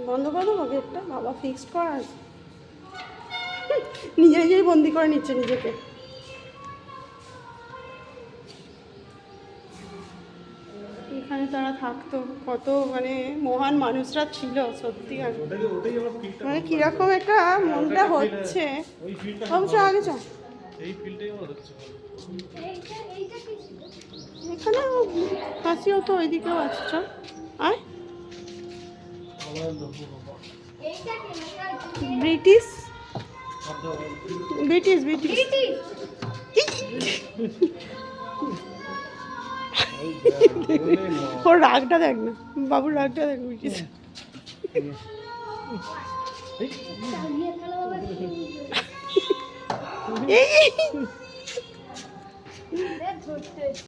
বন্ধ করে দেবো গেটটা? বাবা ফিক্সড করা আছে, নিজে নিজেই বন্দি করে নিচ্ছে নিজেকে। এখানে তারা থাকতো, কত মানে মহান মানুষরা ছিল সত্যি। মানে কিরকম একটা মনটা হচ্ছে। অবশ্য আগে চ, এখানে হাসিও তো ওইদিকেও আছে, চল আয়। ব্রিটিশ ব্রিটিশ ব্রিটিশ ওর রাগটা দেখ না, বাবুর রাগটা দেখ। ব্রিটিশ এই